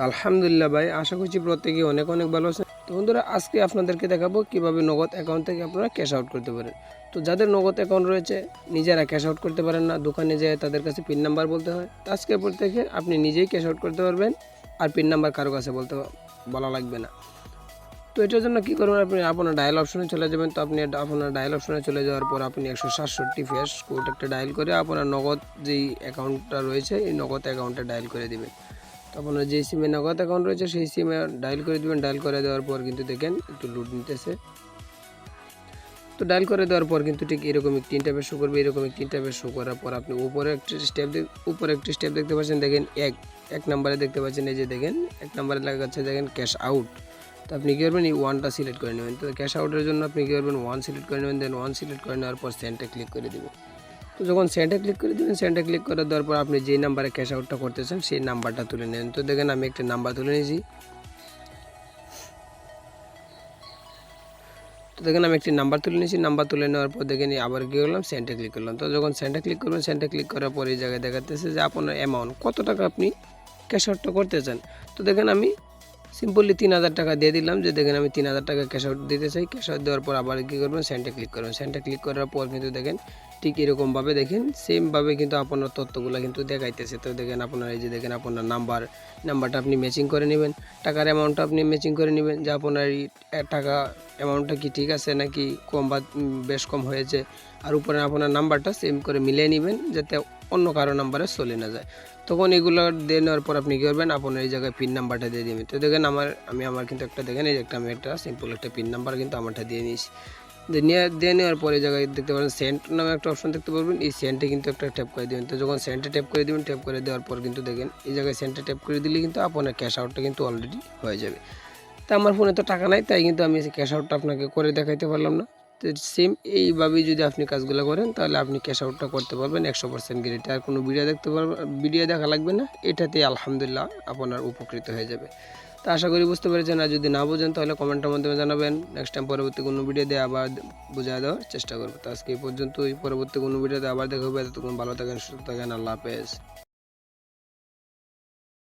আলহামদুলিল্লাহ ভাই, আশা করছি প্রত্যেকে অনেক অনেক ভালো আছেন। তো বন্ধুরা, আজকে আপনাদেরকে দেখাবো কিভাবে নগদ অ্যাকাউন্ট থেকে আপনারা ক্যাশ আউট করতে পারেন। তো যাদের নগদ অ্যাকাউন্ট রয়েছে, নিজেরা ক্যাশ আউট করতে পারেন না, দোকানে যেয়ে তাদের কাছে পিন নাম্বার বলতে হয়। তো আজকের পর থেকে আপনি নিজেই ক্যাশ আউট করতে পারবেন, আর পিন নাম্বার কারো কাছে বলা লাগবে না। তো এটার জন্য কী করবেন, আপনি আপনার ডায়াল অপশনে চলে যাবেন। তো আপনি আপনার ডায়াল অপশনে চলে যাওয়ার পর আপনি 167 ফেস কোড একটা ডায়াল করে আপনার নগদ যেই অ্যাকাউন্টটা রয়েছে এই নগদ অ্যাকাউন্টে ডায়াল করে দিবেন। তো আপনার যে সিমে নগদ অ্যাকাউন্ট রয়েছে সেই সিমে ডায়াল করে দেবেন। ডায়াল করে দেওয়ার পর কিন্তু দেখেন একটু লোড নিতেছে। তো ডায়াল করে দেওয়ার পর কিন্তু ঠিক এরকম একটি ইন্টারফেস শো করবে। এরকম একটি ইন্টারফেস শো করার পর আপনি উপরে একটি স্টেপ দেখতে পাচ্ছেন। দেখেন এক নাম্বারে দেখতে পাচ্ছেন, এই যে দেখেন 1 নাম্বারে লেখা আছে দেখেন ক্যাশ আউট। তো আপনি কী করবেন, এই ওয়ানটা সিলেক্ট করে নেবেন। তো ক্যাশ আউটের জন্য আপনি কী করবেন, ওয়ান সিলেক্ট করে নেবেন। দেন ওয়ান সিলেক্ট করে নেওয়ার পর সেন্টে ক্লিক করে দেবেন। তো যখন সেন্টে ক্লিক করে দেবেন, সেন্টে ক্লিক করে দেওয়ার পর আপনি যেই নাম্বারে ক্যাশ আউটটা করতেছেন সেই নাম্বারটা তুলে নেন। তো দেখেন আমি একটা নাম্বার তুলে নিয়েছি। তো দেখেন আমি একটি নাম্বার তুলে নিয়েছি। নাম্বার তুলে নেওয়ার পর দেখেন আবার কী করলাম, সেন্টে ক্লিক করলাম। তো যখন সেন্টে ক্লিক করবেন, সেন্টে ক্লিক করার পর এই জায়গায় দেখাতেছে যে আপনার অ্যামাউন্ট কত টাকা আপনি ক্যাশ আউটটা করতে চান। তো দেখেন আমি সিম্পলি 3000 টাকা দিয়ে দিলাম, যে দেখেন আমি 3000 টাকা ক্যাশ আউট দিতে চাই। ক্যাশ আউট দেওয়ার পর আবার কী করবেন, সেন্টে ক্লিক করবেন। সেন্টে ক্লিক করার পর কিন্তু দেখেন ঠিক এরকমভাবে দেখেন সেমভাবে কিন্তু আপনার তথ্যগুলো কিন্তু দেখাইতেছে। তো দেখেন আপনার এই যে দেখেন আপনার নাম্বারটা আপনি ম্যাচিং করে নেবেন, টাকার অ্যামাউন্টটা আপনি ম্যাচিং করে নেবেন যে আপনার এই টাকা অ্যামাউন্টটা কি ঠিক আছে নাকি কম বা বেশ কম হয়েছে। আর উপরে আপনার নাম্বারটা সেম করে মিলিয়ে নেবেন যাতে অন্য কারো নাম্বারে চলে না যায়। তখন এগুলো দিয়ে নেওয়ার পর আপনি কী করবেন, আপনার এই জায়গায় পিন নাম্বারটা দিয়ে দেবেন। তো দেখেন আমার কিন্তু একটা দেখেন এই যে আমি একটা সিম্পল একটা পিন নাম্বার কিন্তু আমারটা দিয়ে নিয়েছি। দিয়ে নেওয়ার পরে জায়গায় দেখতে পারেন সেন্ট নামে একটা অপশন দেখতে পারবেন। এই সেন্টে কিন্তু একটা ট্যাপ করে দেবেন। তো যখন সেন্টে ট্যাপ করে দেবেন, ট্যাপ করে দেওয়ার পর কিন্তু দেখেন এই জায়গায় সেন্টে ট্যাপ করে দিলে কিন্তু আপনার ক্যাশ আউটটা কিন্তু অলরেডি হয়ে যাবে। তো আমার ফোনে তো টাকা নাই, তাই কিন্তু আমি ক্যাশ আউটটা আপনাকে করে দেখাইতে পারলাম না। তো সেম এইভাবেই যদি আপনি কাজগুলো করেন তাহলে আপনি ক্যাশ আউটটা করতে পারবেন 100% গ্যারেন্টি। আর কোনো ভিডিও দেখা লাগবে না, এটাতেই আলহামদুলিল্লাহ আপনার উপকৃত হয়ে যাবে। তো আশা করি বুঝতে পেরেছেন। আর যদি না বোঝেন তাহলে কমেন্টের মাধ্যমে জানাবেন। নেক্সট টাইম পরবর্তী কোনো ভিডিও দিয়ে আবার বোঝায় দেওয়ার চেষ্টা করবো। তো আজকে এই পর্যন্তই, পরবর্তী কোনো ভিডিওতে আবার দেখা হবে। ততক্ষণ ভালো থাকেন, সুস্থ থাকেন, আল্লাহ হাফেজ।